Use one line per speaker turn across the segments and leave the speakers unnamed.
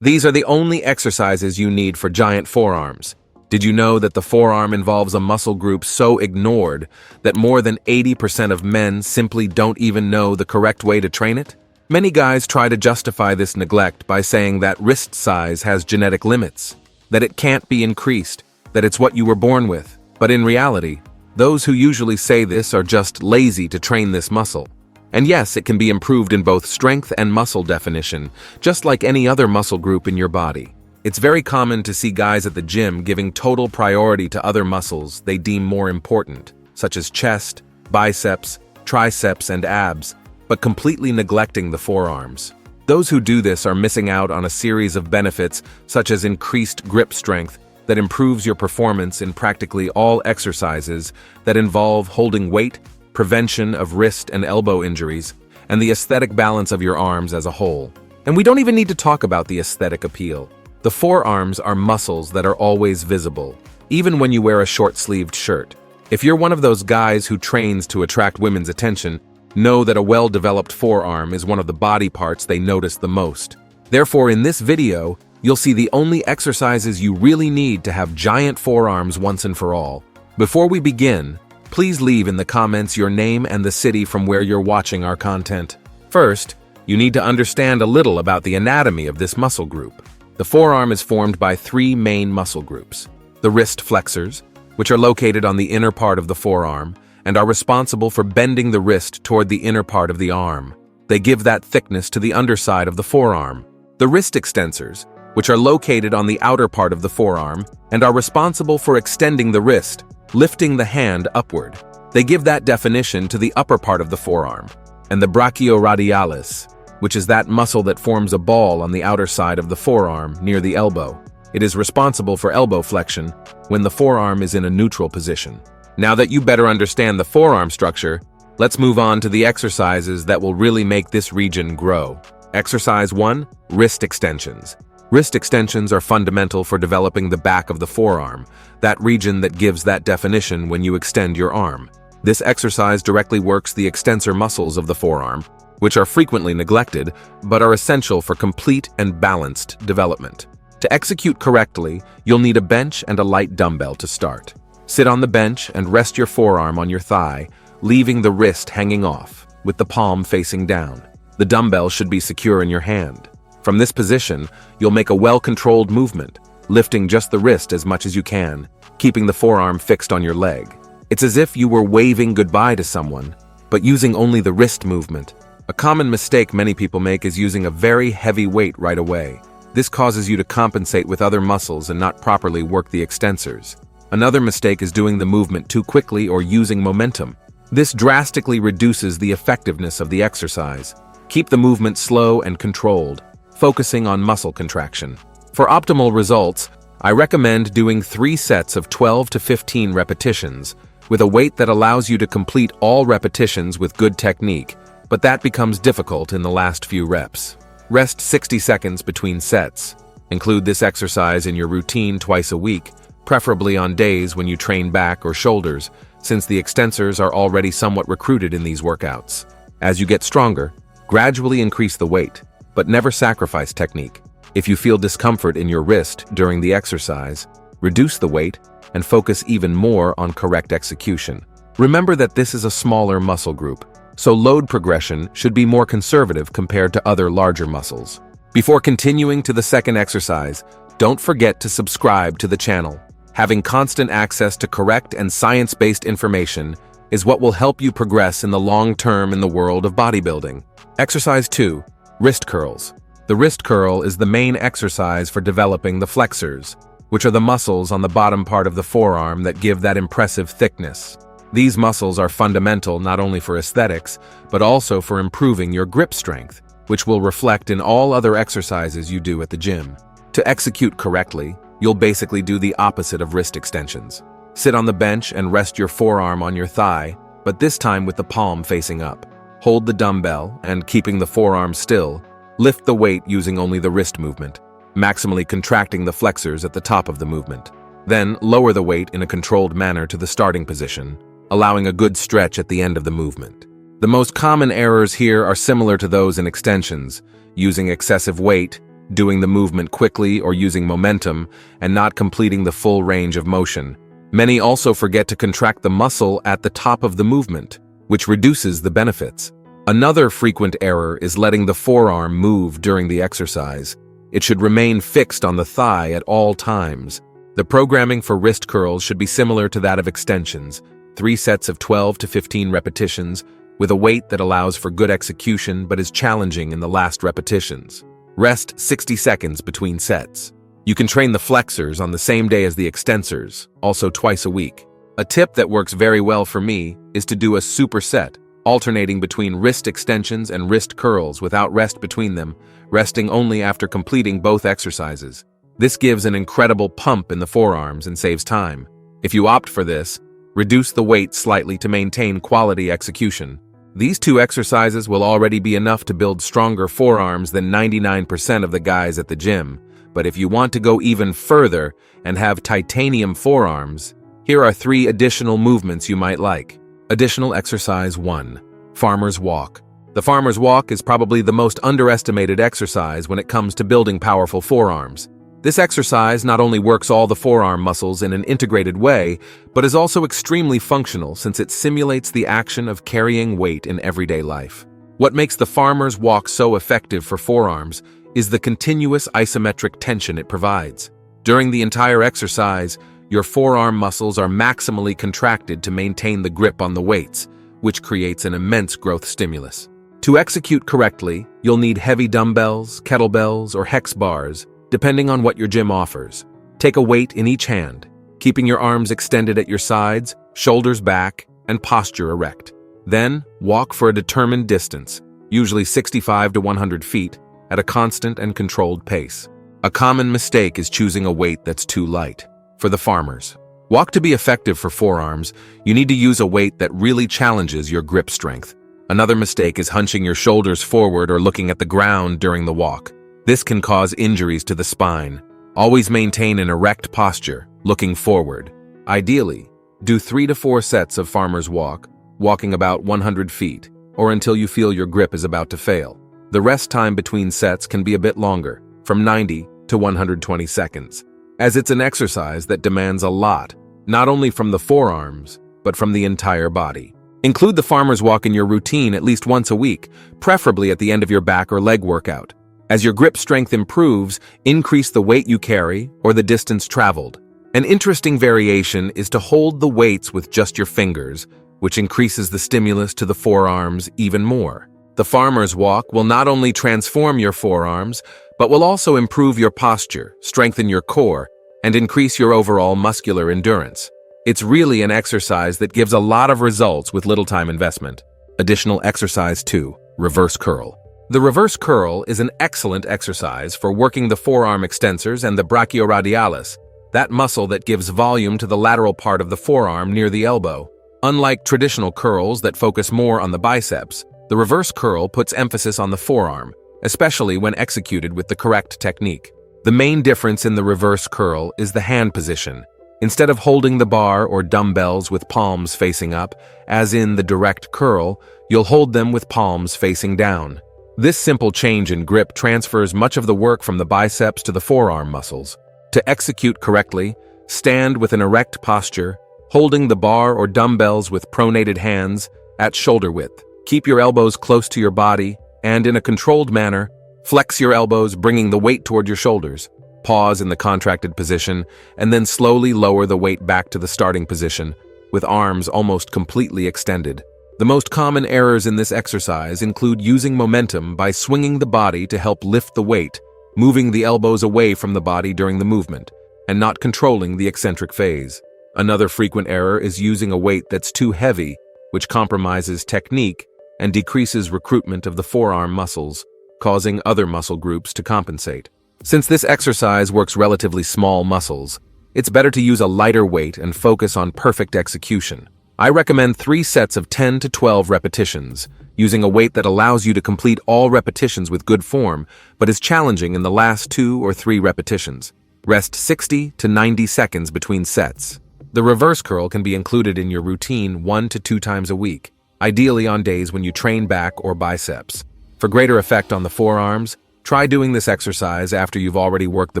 These are the only exercises you need for giant forearms. Did you know that the forearm involves a muscle group so ignored that more than 80% of men simply don't even know the correct way to train it? Many guys try to justify this neglect by saying that wrist size has genetic limits, that it can't be increased, that it's what you were born with. But in reality, those who usually say this are just lazy to train this muscle. And yes, it can be improved in both strength and muscle definition, just like any other muscle group in your body. It's very common to see guys at the gym giving total priority to other muscles they deem more important, such as chest, biceps, triceps, and abs, but completely neglecting the forearms. Those who do this are missing out on a series of benefits such as increased grip strength that improves your performance in practically all exercises that involve holding weight, prevention of wrist and elbow injuries, and the aesthetic balance of your arms as a whole. And we don't even need to talk about the aesthetic appeal. The forearms are muscles that are always visible, even when you wear a short-sleeved shirt. If you're one of those guys who trains to attract women's attention, know that a well-developed forearm is one of the body parts they notice the most. Therefore, in this video, you'll see the only exercises you really need to have giant forearms once and for all. Before we begin, please leave in the comments your name and the city from where you're watching our content. First, you need to understand a little about the anatomy of this muscle group. The forearm is formed by three main muscle groups. The wrist flexors, which are located on the inner part of the forearm and are responsible for bending the wrist toward the inner part of the arm. They give that thickness to the underside of the forearm. The wrist extensors, which are located on the outer part of the forearm and are responsible for extending the wrist, lifting the hand upward. They give that definition to the upper part of the forearm. And the brachioradialis, which is that muscle that forms a ball on the outer side of the forearm near the elbow. It is responsible for elbow flexion when the forearm is in a neutral position. Now that you better understand the forearm structure, let's move on to the exercises that will really make this region grow. Exercise 1, wrist extensions. Wrist extensions are fundamental for developing the back of the forearm, that region that gives that definition when you extend your arm. This exercise directly works the extensor muscles of the forearm, which are frequently neglected, but are essential for complete and balanced development. To execute correctly, you'll need a bench and a light dumbbell to start. Sit on the bench and rest your forearm on your thigh, leaving the wrist hanging off, with the palm facing down. The dumbbell should be secure in your hand. From this position, you'll make a well-controlled movement, lifting just the wrist as much as you can, keeping the forearm fixed on your leg. It's as if you were waving goodbye to someone, but using only the wrist movement. A common mistake many people make is using a very heavy weight right away. This causes you to compensate with other muscles and not properly work the extensors. Another mistake is doing the movement too quickly or using momentum. This drastically reduces the effectiveness of the exercise. Keep the movement slow and controlled, focusing on muscle contraction. For optimal results, I recommend doing 3 sets of 12 to 15 repetitions with a weight that allows you to complete all repetitions with good technique, but that becomes difficult in the last few reps. Rest 60 seconds between sets. Include this exercise in your routine twice a week, preferably on days when you train back or shoulders, since the extensors are already somewhat recruited in these workouts. As you get stronger, gradually increase the weight, but never sacrifice technique. If you feel discomfort in your wrist during the exercise, reduce the weight and focus even more on correct execution. Remember that this is a smaller muscle group, so load progression should be more conservative compared to other larger muscles. Before continuing to the second exercise, don't forget to subscribe to the channel. Having constant access to correct and science-based information is what will help you progress in the long term in the world of bodybuilding. Exercise 2, wrist curls. The wrist curl is the main exercise for developing the flexors, which are the muscles on the bottom part of the forearm that give that impressive thickness. These muscles are fundamental not only for aesthetics, but also for improving your grip strength, which will reflect in all other exercises you do at the gym. To execute correctly, you'll basically do the opposite of wrist extensions. Sit on the bench and rest your forearm on your thigh, but this time with the palm facing up. Hold the dumbbell and, keeping the forearm still, lift the weight using only the wrist movement, maximally contracting the flexors at the top of the movement. Then lower the weight in a controlled manner to the starting position, allowing a good stretch at the end of the movement. The most common errors here are similar to those in extensions, using excessive weight, doing the movement quickly or using momentum, and not completing the full range of motion. Many also forget to contract the muscle at the top of the movement, which reduces the benefits. Another frequent error is letting the forearm move during the exercise. It should remain fixed on the thigh at all times. The programming for wrist curls should be similar to that of extensions, 3 sets of 12 to 15 repetitions, with a weight that allows for good execution but is challenging in the last repetitions. Rest 60 seconds between sets. You can train the flexors on the same day as the extensors, also twice a week. A tip that works very well for me is to do a superset, alternating between wrist extensions and wrist curls without rest between them, resting only after completing both exercises. This gives an incredible pump in the forearms and saves time. If you opt for this, reduce the weight slightly to maintain quality execution. These 2 exercises will already be enough to build stronger forearms than 99% of the guys at the gym. But if you want to go even further and have titanium forearms, here are 3 additional movements you might like. Additional exercise 1. Farmer's walk. The farmer's walk is probably the most underestimated exercise when it comes to building powerful forearms. This exercise not only works all the forearm muscles in an integrated way, but is also extremely functional since it simulates the action of carrying weight in everyday life. What makes the farmer's walk so effective for forearms is the continuous isometric tension it provides. During the entire exercise, your forearm muscles are maximally contracted to maintain the grip on the weights, which creates an immense growth stimulus. To execute correctly, you'll need heavy dumbbells, kettlebells, or hex bars, depending on what your gym offers. Take a weight in each hand, keeping your arms extended at your sides, shoulders back, and posture erect. Then, walk for a determined distance, usually 65 to 100 feet, at a constant and controlled pace. A common mistake is choosing a weight that's too light. For the farmers, walk to be effective for forearms, you need to use a weight that really challenges your grip strength. Another mistake is hunching your shoulders forward or looking at the ground during the walk. This can cause injuries to the spine. Always maintain an erect posture, looking forward. Ideally, do 3 to 4 sets of farmer's walk, walking about 100 feet, or until you feel your grip is about to fail. The rest time between sets can be a bit longer, from 90 to 120 seconds, as it's an exercise that demands a lot, not only from the forearms, but from the entire body. Include the farmer's walk in your routine at least once a week, preferably at the end of your back or leg workout. As your grip strength improves, increase the weight you carry or the distance traveled. An interesting variation is to hold the weights with just your fingers, which increases the stimulus to the forearms even more. The farmer's walk will not only transform your forearms, but will also improve your posture, strengthen your core, and increase your overall muscular endurance. It's really an exercise that gives a lot of results with little time investment. Additional exercise 2, reverse curl. The reverse curl is an excellent exercise for working the forearm extensors and the brachioradialis, that muscle that gives volume to the lateral part of the forearm near the elbow. Unlike traditional curls that focus more on the biceps, the reverse curl puts emphasis on the forearm, especially when executed with the correct technique. The main difference in the reverse curl is the hand position. Instead of holding the bar or dumbbells with palms facing up, as in the direct curl, you'll hold them with palms facing down. This simple change in grip transfers much of the work from the biceps to the forearm muscles. To execute correctly, stand with an erect posture, holding the bar or dumbbells with pronated hands at shoulder width. Keep your elbows close to your body, and in a controlled manner, flex your elbows, bringing the weight toward your shoulders. Pause in the contracted position, and then slowly lower the weight back to the starting position, with arms almost completely extended. The most common errors in this exercise include using momentum by swinging the body to help lift the weight, moving the elbows away from the body during the movement, and not controlling the eccentric phase. Another frequent error is using a weight that's too heavy, which compromises technique and decreases recruitment of the forearm muscles, causing other muscle groups to compensate. Since this exercise works relatively small muscles, it's better to use a lighter weight and focus on perfect execution. I recommend 3 sets of 10 to 12 repetitions, using a weight that allows you to complete all repetitions with good form, but is challenging in the last 2 or 3 repetitions. Rest 60 to 90 seconds between sets. The reverse curl can be included in your routine 1 to 2 times a week, ideally on days when you train back or biceps. For greater effect on the forearms, Try doing this exercise after you've already worked the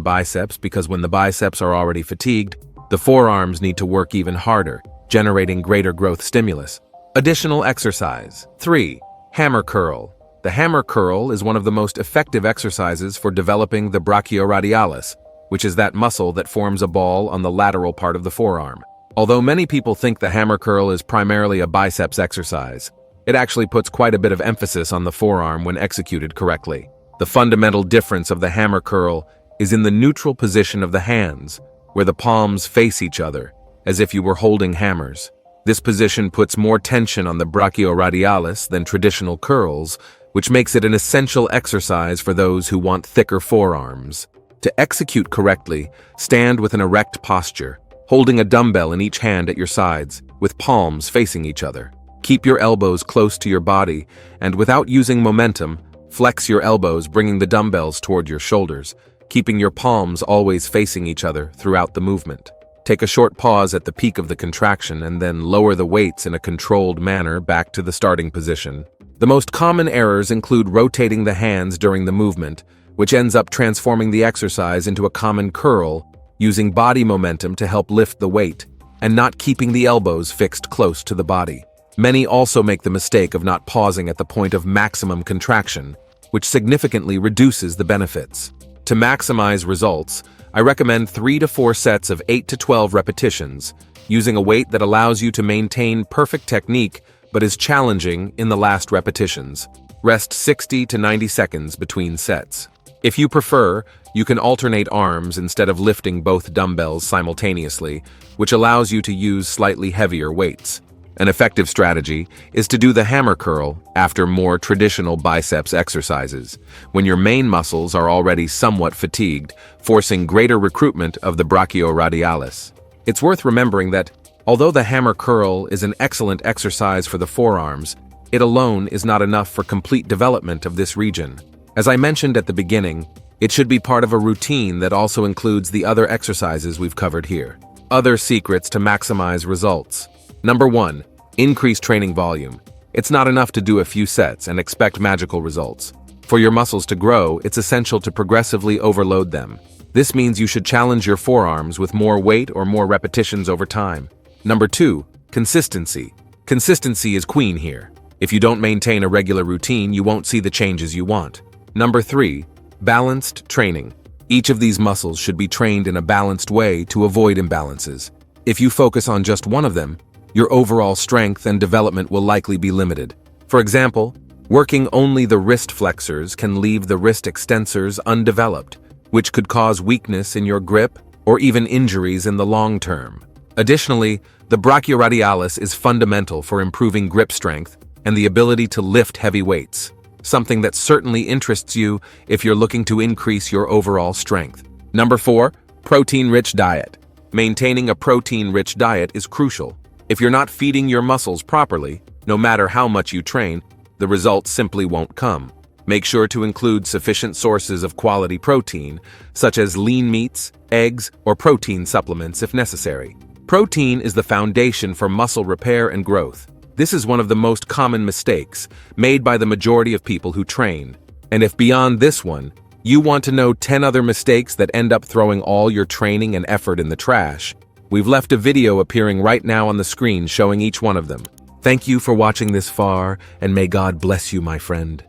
biceps, because when the biceps are already fatigued, the forearms need to work even harder, generating greater growth stimulus. Additional exercise. 3. Hammer curl. The hammer curl is one of the most effective exercises for developing the brachioradialis, which is that muscle that forms a ball on the lateral part of the forearm. Although many people think the hammer curl is primarily a biceps exercise, it actually puts quite a bit of emphasis on the forearm when executed correctly. The fundamental difference of the hammer curl is in the neutral position of the hands, where the palms face each other, as if you were holding hammers. This position puts more tension on the brachioradialis than traditional curls, which makes it an essential exercise for those who want thicker forearms. To execute correctly, stand with an erect posture, holding a dumbbell in each hand at your sides, with palms facing each other. Keep your elbows close to your body, and without using momentum, flex your elbows, bringing the dumbbells toward your shoulders, keeping your palms always facing each other throughout the movement. Take a short pause at the peak of the contraction and then lower the weights in a controlled manner back to the starting position. The most common errors include rotating the hands during the movement, which ends up transforming the exercise into a common curl, using body momentum to help lift the weight, and not keeping the elbows fixed close to the body. Many also make the mistake of not pausing at the point of maximum contraction, which significantly reduces the benefits. To maximize results, I recommend 3 to 4 sets of 8 to 12 repetitions, using a weight that allows you to maintain perfect technique but is challenging in the last repetitions. Rest 60 to 90 seconds between sets. If you prefer, you can alternate arms instead of lifting both dumbbells simultaneously, which allows you to use slightly heavier weights. An effective strategy is to do the hammer curl after more traditional biceps exercises, when your main muscles are already somewhat fatigued, forcing greater recruitment of the brachioradialis. It's worth remembering that, although the hammer curl is an excellent exercise for the forearms, it alone is not enough for complete development of this region. As I mentioned at the beginning, it should be part of a routine that also includes the other exercises we've covered here. Other secrets to maximize results. Number 1. Increase training volume. It's not enough to do a few sets and expect magical results. For your muscles to grow, it's essential to progressively overload them. This means you should challenge your forearms with more weight or more repetitions over time. Number 2. Consistency. Consistency is queen here. If you don't maintain a regular routine, you won't see the changes you want. Number 3. Balanced training. Each of these muscles should be trained in a balanced way to avoid imbalances. If you focus on just one of them, your overall strength and development will likely be limited. For example, working only the wrist flexors can leave the wrist extensors undeveloped, which could cause weakness in your grip or even injuries in the long term. Additionally, the brachioradialis is fundamental for improving grip strength and the ability to lift heavy weights, something that certainly interests you if you're looking to increase your overall strength. Number 4. Protein-rich diet. Maintaining a protein-rich diet is crucial. If you're not feeding your muscles properly, no matter how much you train, the results simply won't come. Make sure to include sufficient sources of quality protein, such as lean meats, eggs, or protein supplements if necessary. Protein is the foundation for muscle repair and growth. This is one of the most common mistakes made by the majority of people who train. And if beyond this one, you want to know 10 other mistakes that end up throwing all your training and effort in the trash, we've left a video appearing right now on the screen showing each one of them. Thank you for watching this far, and may God bless you, my friend.